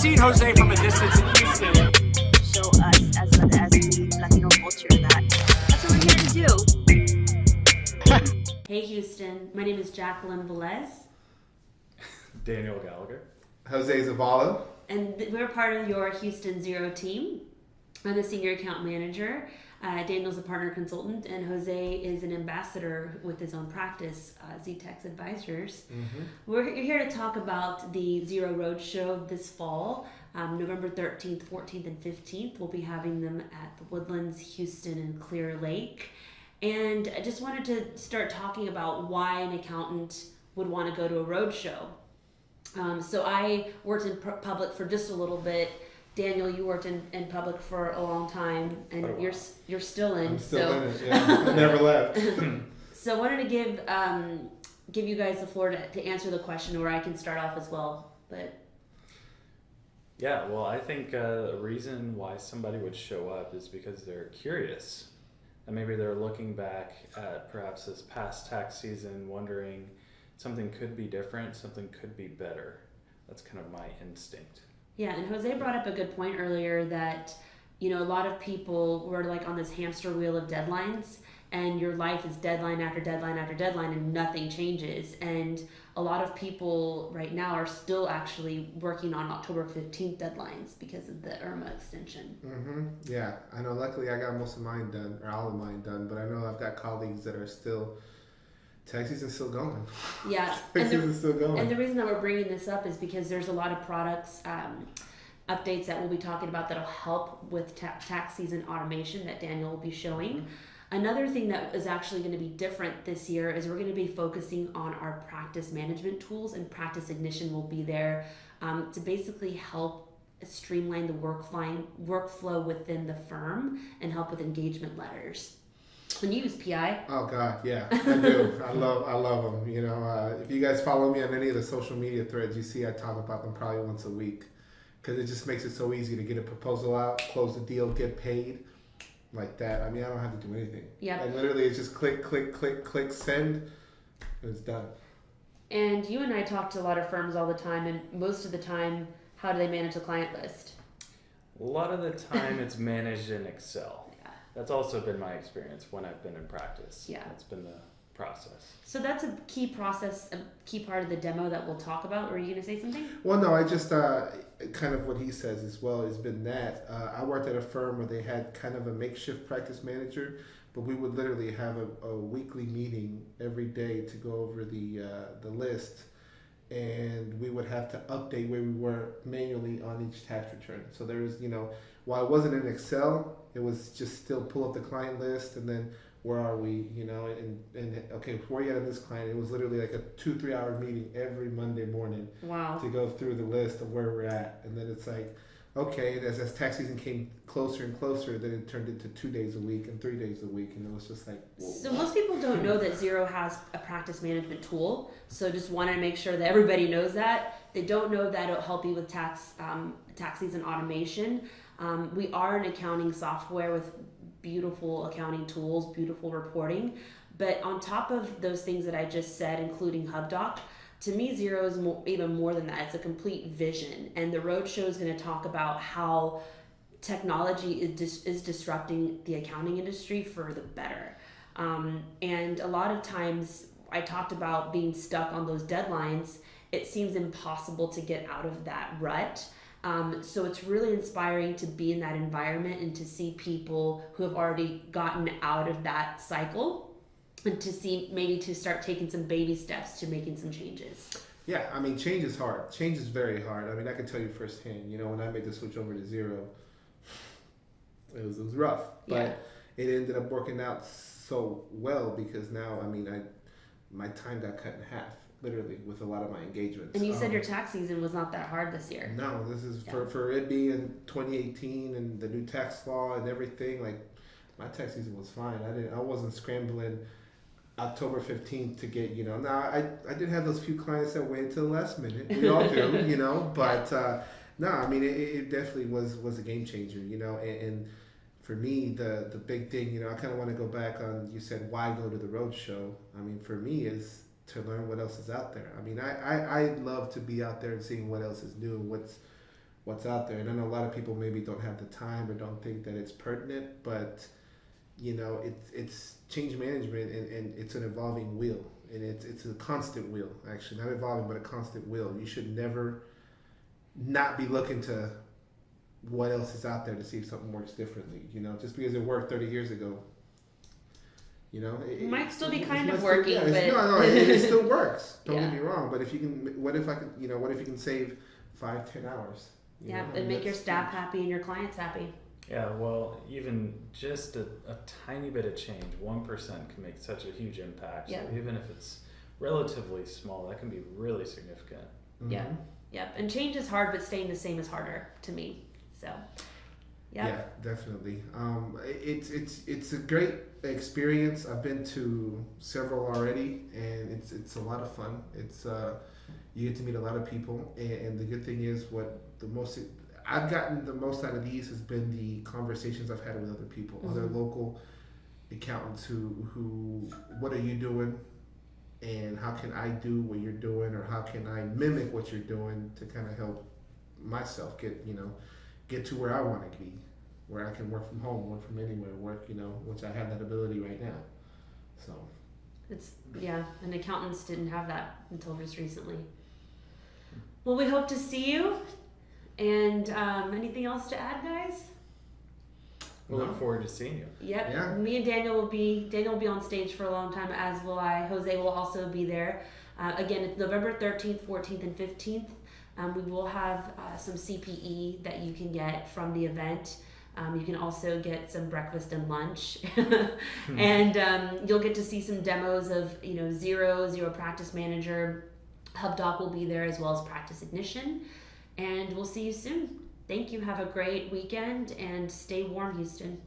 seen Jose from a distance in Houston. Show us as the Latino culture that's what we're here to do. Hey Houston, my name is Jacqueline Velez. Daniel Gallagher. Jose Zavala. And we're part of your Houston Xero team. I'm the senior account manager. Daniel's a partner consultant, and Jose is an ambassador with his own practice, Z-Tex Advisors. Mm-hmm. We're here to talk about the Xero Roadshow this fall, November 13th, 14th, and 15th. We'll be having them at the Woodlands, Houston, and Clear Lake. And I just wanted to start talking about why an accountant would want to go to a roadshow. So I worked in public for just a little bit. Daniel, you worked in public for a long time, and you're still in. I'm still in it. Yeah, never left. So I wanted to give you guys the floor to answer the question, or I can start off as well. But yeah, well, I think a reason why somebody would show up is because they're curious, and maybe they're looking back at perhaps this past tax season, wondering something could be different, something could be better. That's kind of my instinct. Yeah, and Jose brought up a good point earlier that, a lot of people were like on this hamster wheel of deadlines, and your life is deadline after deadline after deadline, and nothing changes. And a lot of people right now are still actually working on October 15th deadlines because of the IRMA extension. Mm-hmm. Yeah, I know. Luckily, I got most of mine done, or all of mine done, but I know I've got colleagues that are still... Tax season's still going. Yeah. Tax season's still going. And the reason that we're bringing this up is because there's a lot of products, updates that we'll be talking about that'll help with tax season automation that Daniel will be showing. Mm-hmm. Another thing that is actually going to be different this year is we're going to be focusing on our practice management tools, and Practice Ignition will be there to basically help streamline the workflow within the firm and help with engagement letters. When you use PI? Oh God, yeah, I do. I love them. If you guys follow me on any of the social media threads, you see I talk about them probably once a week, because it just makes it so easy to get a proposal out, close the deal, get paid, like that. I mean, I don't have to do anything. Yeah. And literally, it's just click, click, click, click, send, and it's done. And you and I talk to a lot of firms all the time, and most of the time, how do they manage the client list? A lot of the time, it's managed in Excel. That's also been my experience when I've been in practice. Yeah. That's been the process. So that's a key part of the demo that we'll talk about. Were you going to say something? Well, no, I just, kind of what he says as well has been that. I worked at a firm where they had kind of a makeshift practice manager, but we would literally have a weekly meeting every day to go over the list, and we would have to update where we were manually on each tax return. So there was, while it wasn't in Excel, it was just still pull up the client list, and then where are we, and okay, where are you at on this client? It was literally like a 2-3 hour meeting every Monday morning. Wow. To go through the list of where we're at. And then it's like, okay, as tax season came closer and closer, then it turned into 2 days a week and 3 days a week, and it was just like, whoa. So most people don't know that Xero has a practice management tool, so just want to make sure that everybody knows that. They don't know that it'll help you with tax season automation. We are an accounting software with beautiful accounting tools, beautiful reporting, but on top of those things that I just said, including HubDoc, to me, Xero is even more than that. It's a complete vision, and the roadshow is going to talk about how technology is disrupting the accounting industry for the better. And a lot of times, I talked about being stuck on those deadlines. It seems impossible to get out of that rut. So it's really inspiring to be in that environment and to see people who have already gotten out of that cycle, and to see maybe to start taking some baby steps to making some changes. Yeah, I mean, change is hard. Change is very hard. I mean, I can tell you firsthand, when I made the switch over to Xero, it was rough, but it ended up working out so well, because now, I mean, my time got cut in half. Literally, with a lot of my engagements. And you said your tax season was not that hard this year. No, this is for it being 2018 and the new tax law and everything. Like, my tax season was fine. I wasn't scrambling October 15th to get, Now I did have those few clients that waited till the last minute. We all do, But no, I mean it definitely was a game changer, And for me, the big thing, I kind of want to go back on. You said why go to the roadshow? I mean, for me is to learn what else is out there. I mean, I love to be out there and seeing what else is new, what's out there. And I know a lot of people maybe don't have the time or don't think that it's pertinent, but you know, it's change management, and it's an evolving wheel, and it's a constant wheel, actually, not evolving, but a constant wheel. You should never not be looking to what else is out there to see if something works differently. You know, just because it worked 30 years ago, you know, It might still be it kind might of still- working, yeah, but it still works. Don't Yeah. get me wrong, but if you can, what if you can save 5-10 hours? You yeah, know? I and mean, make your that's staff huge. happy and your clients happy. Yeah, well, even just a tiny bit of change, 1% can make such a huge impact. Yeah. So even if it's relatively small, that can be really significant. Yeah. Mhm. Yep, and change is hard, but staying the same is harder to me. So, yeah. Yeah, definitely. It's a great experience. I've been to several already, and it's a lot of fun. It's you get to meet a lot of people, and the good thing is I've gotten the most out of these has been the conversations I've had with other people, other Mhm. local accountants who what are you doing, and how can I do what you're doing, or how can I mimic what you're doing to kind of help myself get to where I want to be, where I can work from home, work from anywhere, which I have that ability right now. So And accountants didn't have that until just recently. Well, we hope to see you. And anything else to add, guys? We'll No. look forward to seeing you. Yep. Yeah. Me and Daniel will be on stage for a long time, as will I. Jose will also be there. Again, it's November 13th, 14th, and 15th. We will have some CPE that you can get from the event. You can also get some breakfast and lunch. And you'll get to see some demos of, Xero Practice Manager. HubDoc will be there, as well as Practice Ignition. And we'll see you soon. Thank you. Have a great weekend, and stay warm, Houston.